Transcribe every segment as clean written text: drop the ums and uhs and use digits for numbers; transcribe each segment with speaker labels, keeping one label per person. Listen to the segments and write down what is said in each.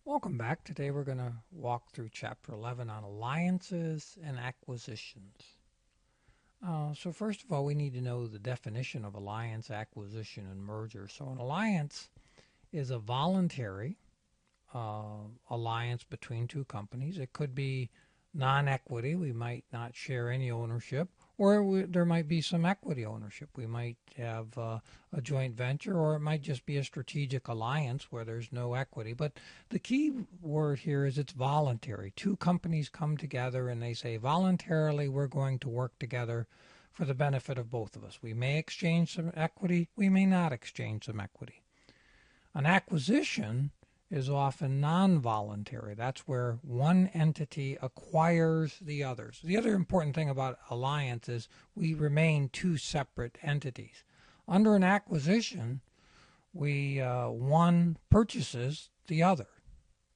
Speaker 1: Welcome back. Today we're going to walk through Chapter 11 on alliances and acquisitions. So first of all, we need to know the definition of alliance, acquisition, and merger. So an alliance is a voluntary alliance between two companies. It could be non-equity. We might not share any ownership, or there might be some equity ownership. We might have a joint venture, or it might just be a strategic alliance where there's no equity. But the key word here is it's voluntary. Two companies come together and they say voluntarily we're going to work together for the benefit of both of us. We may exchange some equity, we may not exchange some equity. An acquisition is often non-voluntary. That's where one entity acquires the others. The other important thing about alliance is we remain two separate entities. Under an acquisition, one purchases the other.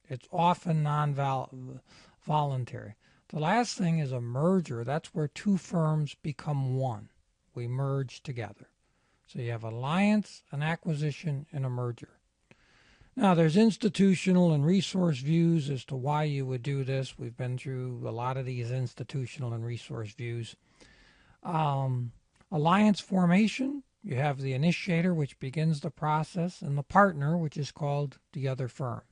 Speaker 1: It's often non-voluntary. The last thing is a merger. That's where two firms become one. We merge together. So you have alliance, an acquisition, and a merger. Now, there's institutional and resource views as to why you would do this. We've been through a lot of these institutional and resource views. Alliance formation, you have the initiator, which begins the process, and the partner, which is called the other firm.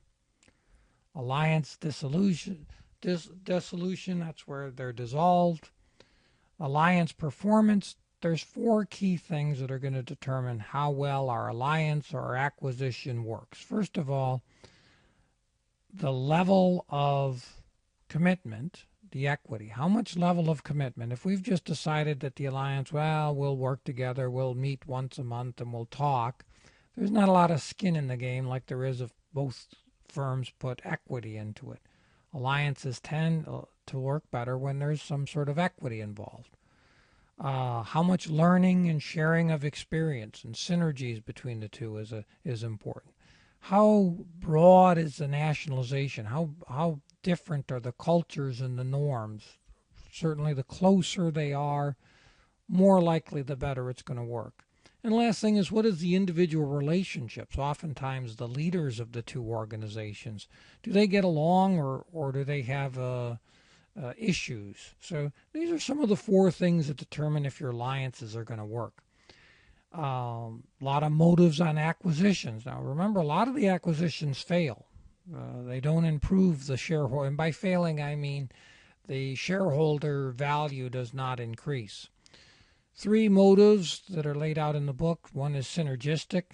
Speaker 1: Alliance dissolution, that's where they're dissolved. Alliance performance, there's four key things that are going to determine how well our alliance or our acquisition works. First of all, the level of commitment, the equity. How much level of commitment? If we've just decided that the alliance, well, we'll work together, we'll meet once a month and we'll talk, there's not a lot of skin in the game like there is if both firms put equity into it. Alliances tend to work better when there's some sort of equity involved. How much learning and sharing of experience and synergies between the two is important. How broad is the nationalization? How different are the cultures and the norms? Certainly the closer they are, more likely the better it's going to work. And last thing is, what is the individual relationships? Oftentimes the leaders of the two organizations, do they get along or do they have issues? So these are some of the four things that determine if your alliances are going to work. A lot of motives on acquisitions. Now remember, a lot of the acquisitions fail. They don't improve the shareholder. And by failing, I mean the shareholder value does not increase. Three motives that are laid out in the book. One is synergistic.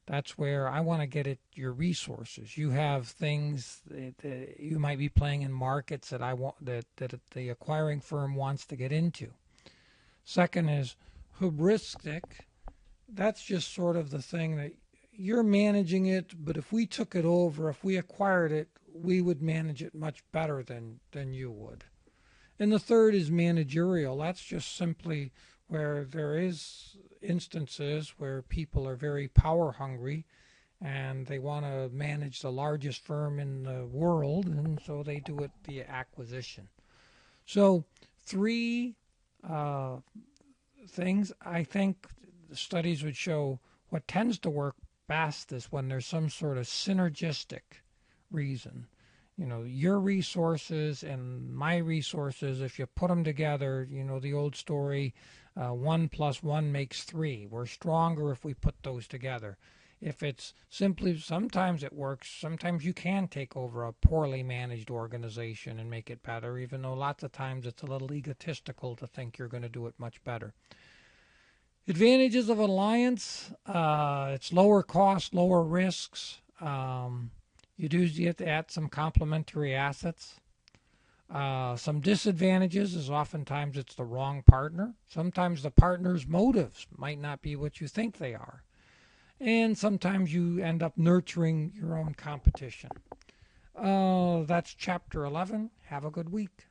Speaker 1: That's where I want to get at your resources. You have things that you might be playing in markets that that the acquiring firm wants to get into. Second is hubristic. That's just sort of the thing that you're managing it, but if we took it over, if we acquired it, we would manage it much better than you would. And the third is managerial. That's just simply where there is instances where people are very power hungry and they want to manage the largest firm in the world, and so they do it via acquisition. So three things I think the studies would show what tends to work best is when there's some sort of synergistic reason. You know, your resources and my resources, if you put them together, you know, the old story, 1 + 1 makes 3. We're stronger if we put those together. If it's simply, sometimes it works. Sometimes you can take over a poorly managed organization and make it better, even though lots of times it's a little egotistical to think you're going to do it much better. Advantages of alliance, it's lower cost, lower risks. You do get to add some complementary assets. Some disadvantages is oftentimes it's the wrong partner. Sometimes the partner's motives might not be what you think they are. And sometimes you end up nurturing your own competition. That's Chapter 11. Have a good week.